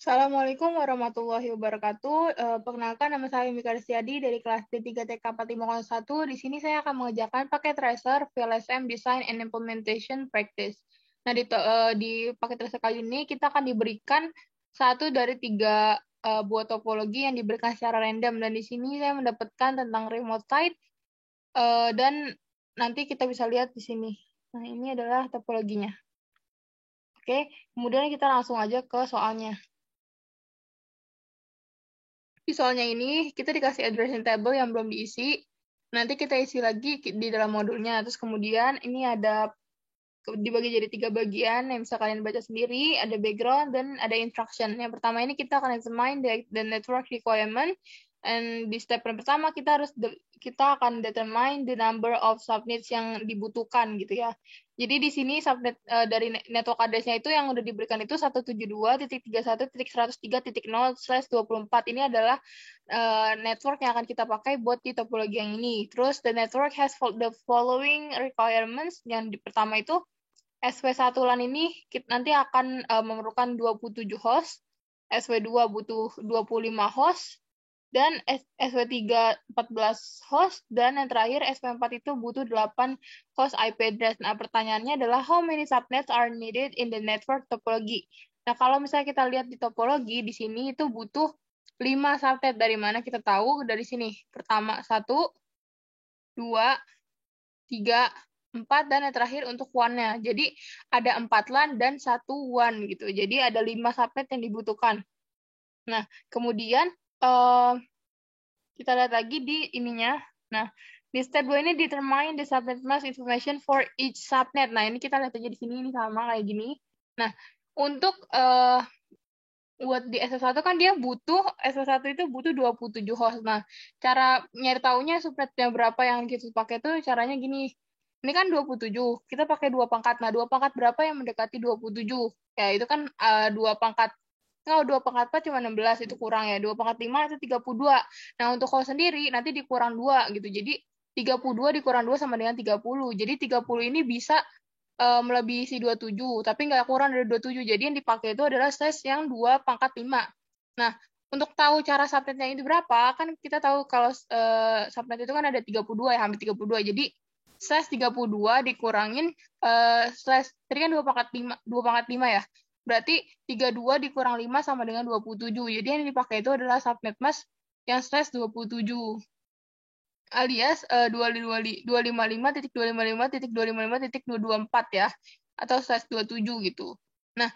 Assalamualaikum warahmatullahi wabarakatuh. Perkenalkan, nama saya Mika Rizkyadi dari kelas D3 TK 4501. Di sini saya akan mengerjakan paket tracer VLSM Design and Implementation Practice. Nah, di paket tracer kali ini kita akan diberikan satu dari tiga buah topologi yang diberikan secara random. Dan di sini saya mendapatkan tentang remote site dan nanti kita bisa lihat di sini. Nah, ini adalah topologinya. Oke, kemudian kita langsung aja ke soalnya. Di soalnya ini kita dikasih addressing table yang belum diisi. Nanti kita isi lagi di dalam modulnya. Terus kemudian ini ada dibagi jadi 3 bagian yang bisa kalian baca sendiri. Ada background dan ada instruction. Yang pertama ini kita akan examine the network requirement. And di step yang pertama kita akan determine the number of subnets yang dibutuhkan gitu ya. Jadi di sini subnet dari network address-nya itu yang udah diberikan itu 172.31.103.0/24. Ini adalah network yang akan kita pakai buat di topologi yang ini. Terus the network has the following requirements. Yang pertama itu SW1 LAN ini nanti akan memerlukan 27 host, SW2 butuh 25 host, dan SW3 14 host, dan yang terakhir SW4 itu butuh 8 host IP address. Nah, pertanyaannya adalah how many subnets are needed in the network topology. Nah, kalau misalnya kita lihat di topologi, di sini itu butuh 5 subnet. Dari mana kita tahu? Dari sini. Pertama, 1, 2, 3, 4, dan yang terakhir untuk WAN-nya. Jadi, ada 4 LAN dan 1 WAN gitu. Jadi, ada 5 subnet yang dibutuhkan. Nah, kemudian kita lihat lagi di ininya. Nah, di step 2 ini determine the subnet mask information for each subnet. Nah, ini kita lihat aja di sini, ini sama kayak gini. Nah, untuk buat di SS1 kan dia butuh, SS1 itu butuh 27 host. Nah, cara nyari taunya subnetnya berapa yang kita pakai tuh caranya gini. Ini kan 27, kita pakai 2 pangkat. Nah, 2 pangkat berapa yang mendekati 27? Ya, itu kan 2 pangkat. Kalau 2 pangkat 4 cuma 16, itu kurang ya. 2 pangkat 5 itu 32. Nah, untuk host sendiri nanti dikurang 2 gitu. Jadi, 32 dikurang 2 sama dengan 30. Jadi, 30 ini bisa melebihi si 27, tapi nggak kurang dari 27. Jadi, yang dipakai itu adalah size yang 2 pangkat 5. Nah, untuk tahu cara subnetnya itu berapa, kan kita tahu kalau subnet itu kan ada 32 ya, hampir 32. Jadi, slash 32 dikurangin slash tadi kan 2 pangkat 5, 2 pangkat 5 ya. Berarti 32 dikurang 5 sama dengan 27. Jadi yang dipakai itu adalah subnet mask yang slash 27. Alias 255.255.255.224 ya. Atau slash 27 gitu. Nah,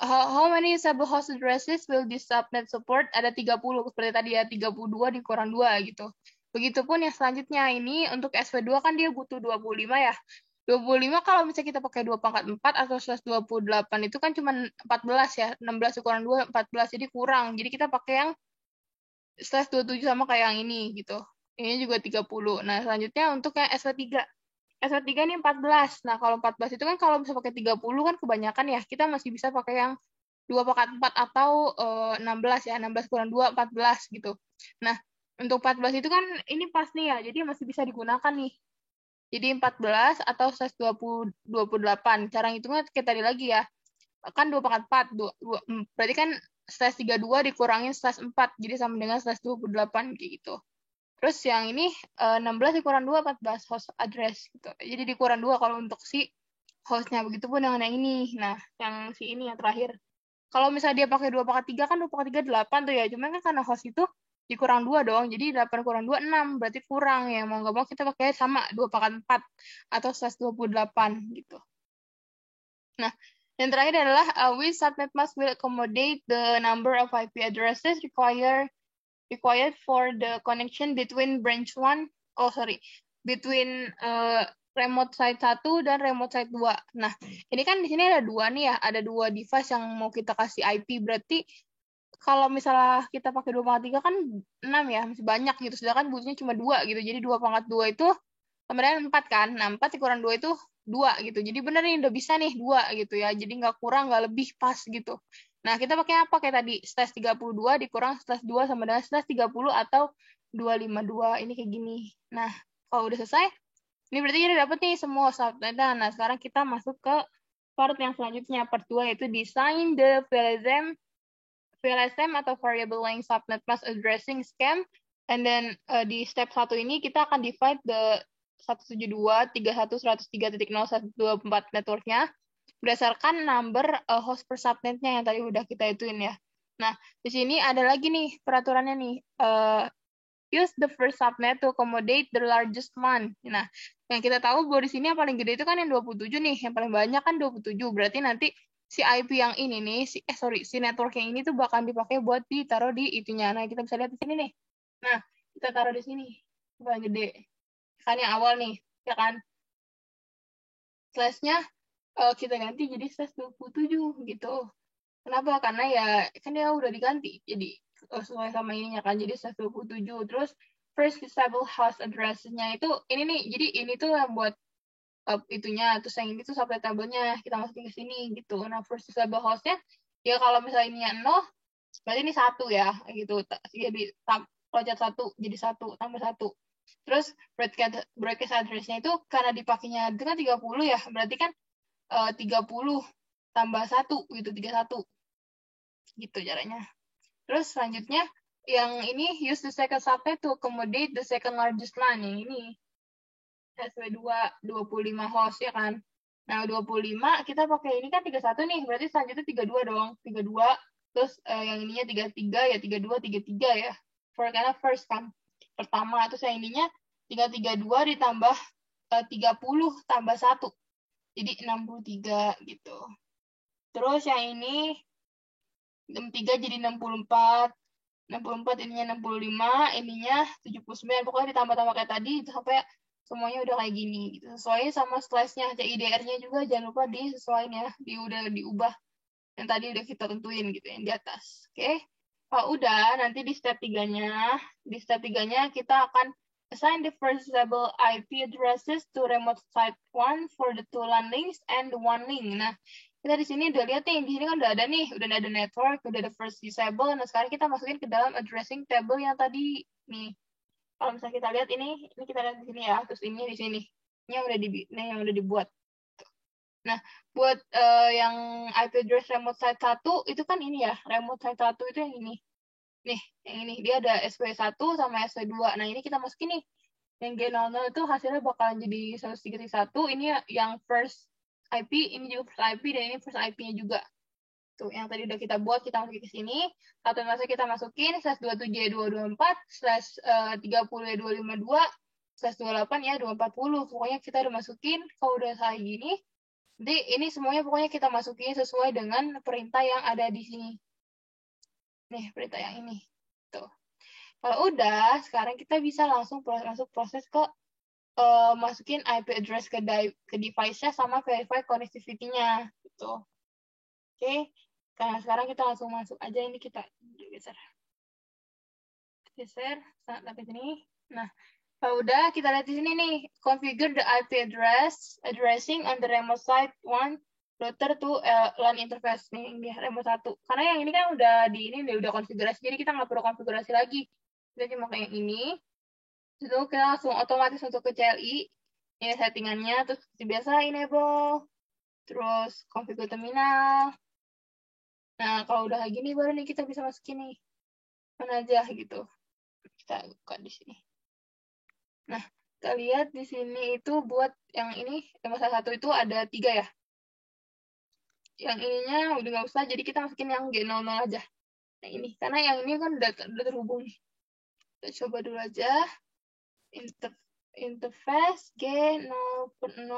how many sub host addresses will this subnet support? Ada 30, seperti tadi ya, 32 dikurang 2 gitu. Begitupun yang selanjutnya ini untuk SW2 kan dia butuh 25 ya. 25 kalau misalnya kita pakai 2 pangkat 4 atau slash 28 itu kan cuma 14 ya. 16 dikurang 2, 14. Jadi kurang. Jadi kita pakai yang slash 27 sama kayak yang ini gitu. Ini juga 30. Nah, selanjutnya untuk yang SW3. SW3 ini 14. Nah, kalau 14 itu kan kalau bisa pakai 30 kan kebanyakan ya. Kita masih bisa pakai yang 2 pangkat 4 atau 16 ya. 16 kurang 2, 14 gitu. Nah, untuk 14 itu kan ini pas nih ya. Jadi masih bisa digunakan nih. Jadi 14 atau slash 28. Cara ngitungnya kayak tadi lagi ya. Kan 2 pangkat 4. Berarti kan slash 32 dikurangin slash 4. Jadi sama dengan slash 28 kayak gitu. Terus yang ini 16 dikurang 2, 14 host address gitu. Jadi dikurang 2 kalau untuk si hostnya. Begitupun dengan yang ini. Nah, yang si ini yang terakhir. Kalau misalnya dia pakai 2 pangkat 3 kan 2 pangkat 3 8 tuh ya. Cuman kan karena host itu dikurang 2 dong. Jadi 8 kurang 2 6. Berarti kurang ya. Mau nggak mau kita pakai sama 2 pangkat 4 atau slash 28 gitu. Nah, yang terakhir adalah which subnet mask will accommodate the number of IP addresses required for the connection between between remote site 1 dan remote site 2. Nah, ini kan di sini ada 2 nih ya, ada 2 device yang mau kita kasih IP, berarti kalau misalnya kita pakai 2 pangkat 3 kan 6 ya, masih banyak gitu, sedangkan butuhnya cuma 2 gitu, jadi 2 pangkat 2 itu sama dengan 4 kan, nah 4 dikurang 2 itu 2 gitu, jadi bener nih udah bisa nih 2 gitu ya, jadi nggak kurang, nggak lebih, pas gitu. Nah, kita pakai apa kayak tadi? Slash 32 dikurang slash 2 sama dengan slash 30 atau 252. Ini kayak gini. Nah, kalau udah selesai, ini berarti kita dapat nih semua subnet. Nah, sekarang kita masuk ke part yang selanjutnya, part 2, yaitu design the VLSM VLSM atau Variable Length Subnet Mask Addressing Scheme. And then di step 1 ini kita akan divide the 172.31.103.0.124 networknya berdasarkan number host per subnetnya yang tadi udah kita ituin ya. Nah, di sini ada lagi nih peraturannya nih. Use the first subnet to accommodate the largest one. Nah, yang kita tahu bahwa di sini yang paling gede itu kan yang 27 nih, yang paling banyak kan 27. Berarti nanti si IP yang ini nih, si network yang ini tuh bakal dipakai buat ditaruh di itunya. Nah, kita bisa lihat di sini nih. Nah, kita taruh di sini. Paling gede. Kan yang awal nih, ya kan? Slash-nya kita ganti jadi slash 27 gitu. Kenapa? Karena ya kan dia udah diganti. Jadi sesuai sama ininya kan. Jadi 127. Terus first disable host address-nya itu ini nih. Jadi ini tuh yang buat itunya. Terus yang ini tuh subnet table-nya. Kita masukin ke sini gitu. Nah first disable host-nya ya kalau misalnya ini 0, berarti ini 1 ya. Gitu. Jadi project 1 jadi 1 tambah 1. Terus broadcast address-nya itu karena dipakainya itu kan 30 ya. Berarti kan 30 tambah 1 gitu. 31. Gitu caranya. Terus selanjutnya yang ini use the second subnet to accommodate the second largest line. Yang ini SW2 25 host ya kan. Nah, 25 kita pakai ini kan 31 nih, berarti selanjutnya 32 dong. 32 terus yang ininya 33 ya 32 33 ya. Karena first kan pertama, terus yang ininya 332 ditambah 30 tambah 1. Jadi 63 gitu. Terus yang ini 63 jadi 64. 64 ininya 65, ininya 79. Pokoknya ditambah-tambah kayak tadi sampai semuanya udah kayak gini gitu. Sesuai sama slash-nya, CIDR-nya juga jangan lupa disesuaiin ya, udah diubah yang tadi udah kita tentuin gitu yang di atas. Oke. Kalau udah nanti di step 3-nya kita akan assign the first disable IP addresses to remote site 1 for the 2 LAN links and the 1 link. Nah, kita di sini udah lihat nih, di sini kan udah ada nih, udah ada network, udah ada first disable. Nah, sekarang kita masukin ke dalam addressing table yang tadi nih. Kalau misalnya kita lihat ini kita lihat di sini ya, terus ini di sini. Ini yang udah dibuat. Nah, buat yang IP address remote site 1 itu kan ini ya, remote site 1 itu yang ini. Nih, yang ini dia ada SW1 sama SW2. Nah, ini kita masukin nih. Yang G00 itu hasilnya bakalan jadi 103.1. Ini yang first IP, ini juga first IP, dan ini first IP-nya juga. Tuh, yang tadi udah kita buat, kita masukin ke sini. Satu masa kita masukin, /27Y224, /30Y252, /28Y240. Pokoknya kita udah masukin, kalau udah kayak gini, jadi ini semuanya pokoknya kita masukin sesuai dengan perintah yang ada di sini. Nih, perintah yang ini. Tuh. Kalau udah, sekarang kita bisa langsung masuk proses ke masukin IP address ke device-nya sama verify connectivity-nya gitu. Oke. Nah, sekarang kita langsung masuk aja, ini kita geser sampai sini. Nah, kalau udah kita lihat di sini nih, configure the IP addressing on the remote site 1 router to LAN interface nih, ini remote 1. Karena yang ini kan udah udah konfigurasi, jadi kita nggak perlu konfigurasi lagi. Kita cuma kayak ini. Itu kita langsung otomatis untuk ke CLI, ini settingannya, terus biasa enable, terus configure terminal. Nah, kalau udah kayak gini baru nih kita bisa masukin nih mana aja gitu. Kita buka di sini. Nah, kita lihat di sini itu buat yang ini, yang salah satu itu ada 3 ya. Yang ininya udah nggak usah, jadi kita masukin yang G00 aja. Nah, ini, karena yang ini kan udah terhubung nih. Kita coba dulu aja. Interface G0.0.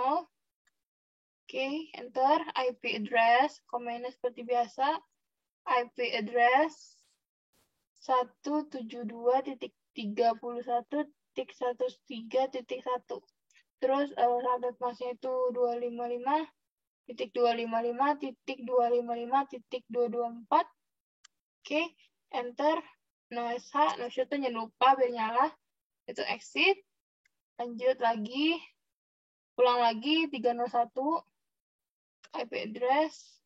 Oke, enter. IP address, komennya seperti biasa. IP address 172.31.13.1. Terus subnet masknya itu 255.255.224. Oke, enter. No SH, no show tuh jangan lupa biar nyala. Itu exit. Lanjut lagi. Ulang lagi 301. IP address.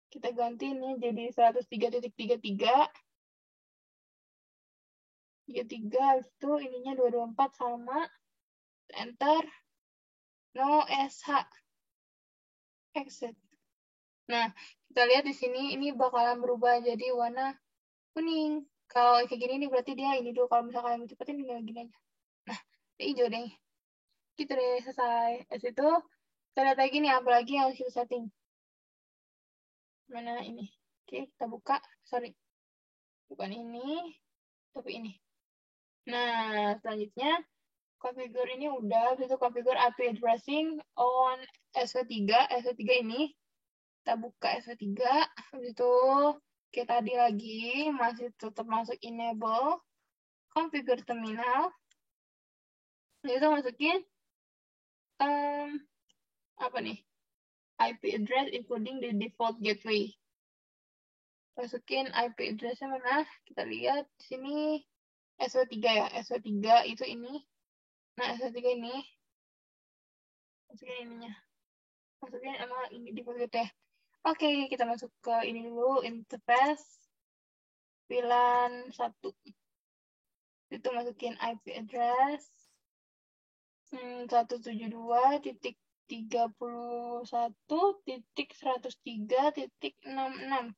Kita ganti ini jadi 103.33. 33 itu ininya 224 sama. Enter. No SH. Exit. Nah, kita lihat di sini ini bakalan berubah jadi warna kuning. Kalau kayak gini nih berarti dia ini dulu. Kalau misalkan kalian mau cepetin tinggal gini aja. Nah, hijau deh. Gitu deh, selesai. Habis itu, kita lihat lagi nih, apa lagi yang harus kita setting. Mana ini? Oke, kita buka. Sorry. Bukan ini, tapi ini. Nah, selanjutnya, configure ini udah. Habis itu configure IP addressing on SV3. SV3 ini. Kita buka SV3. Habis itu, kayak tadi lagi, masih tetap masuk enable. Configure terminal. Habis itu masukin apa nih? IP address including the default gateway. Masukin IP address-nya mana? Kita lihat di sini SW3 ya. SW3 itu ini. Nah, SW3 ini. Masukin ininya. Masukin emang ini default gateway. Oke, kita masuk ke ini dulu, interface. VLAN 1. Itu masukin IP address 172.31.103.66.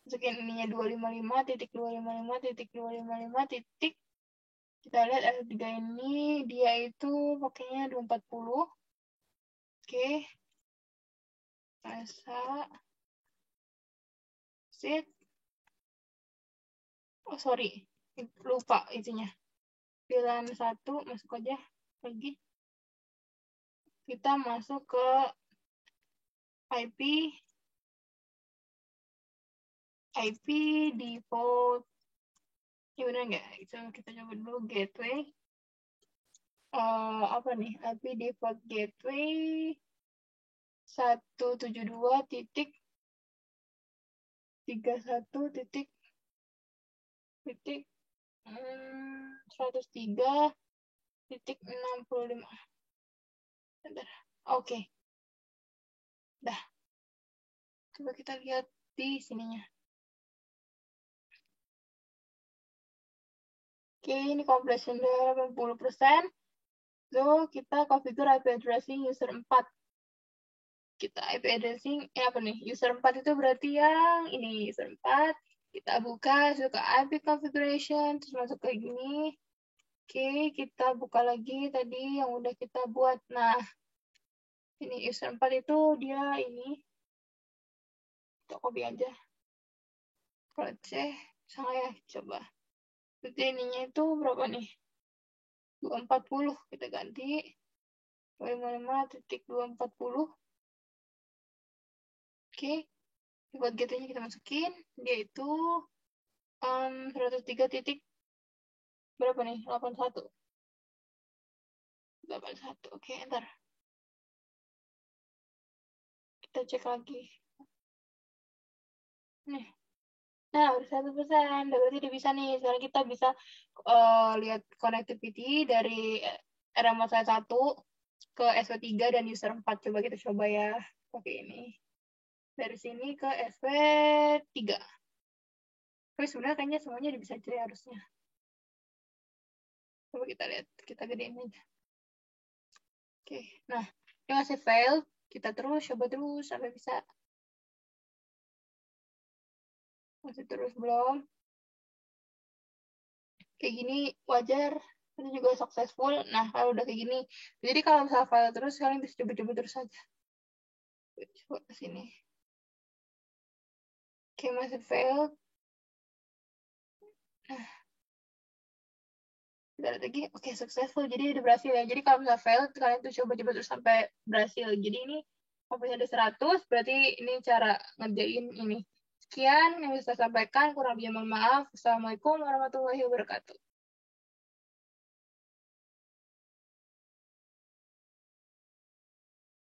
Masukin ininya 255.255.255. Kita lihat S3 ini dia itu pakainya 240. Oke. Masa sit. Oh, sorry. Lupa itunya. VLAN 1 masuk aja lagi. Kita masuk ke IP default. Ini benar nggak? Kita coba dulu gateway. Apa nih? IP default gateway 172.103.65. Oke. Dah. Coba kita lihat di sininya. Oke, ini completion 80%. So, kita configure IP addressing user 4. Kita IP addressing, apa nih? User 4 itu berarti yang ini, user 4. Kita buka, masuk ke IP configuration, terus masuk ke gini. Oke, kita buka lagi tadi yang udah kita buat. Nah, ini user 4 itu dia ini. Kita copy aja. Kalau C, saya coba. Jadi ininya itu berapa nih? 240, kita ganti. 255.240. Oke, buat gateway-nya kita masukin. Dia itu 103 titik berapa nih? 81. 81. Oke, ntar. Kita cek lagi. Nih. Nah, udah 1%. Berarti udah bisa nih. Sekarang kita bisa lihat connectivity dari RMA 1 ke SW3 dan user 4. Coba kita coba ya. Pakai ini. Dari sini ke SW3. Tapi sebenarnya kayaknya semuanya udah bisa jadi harusnya. Coba kita lihat. Kita gedein aja. Oke. Nah, ini masih fail. Kita terus, coba terus sampai bisa. Masih terus belum. Kayak gini wajar. Itu juga successful. Nah, kalau udah kayak gini. Jadi kalau misalnya fail terus, kalian bisa coba-coba terus aja. Coba ke sini. Oke, masih fail. Nah, kita lihat lagi. Oke, successful. Jadi udah berhasil ya. Jadi kalau misalnya fail, kalian tuh coba-coba terus sampai berhasil. Jadi ini komposnya ada 100, berarti ini cara ngerjain ini. Sekian yang bisa saya sampaikan. Kurang lebihnya mohon maaf. Assalamualaikum warahmatullahi wabarakatuh.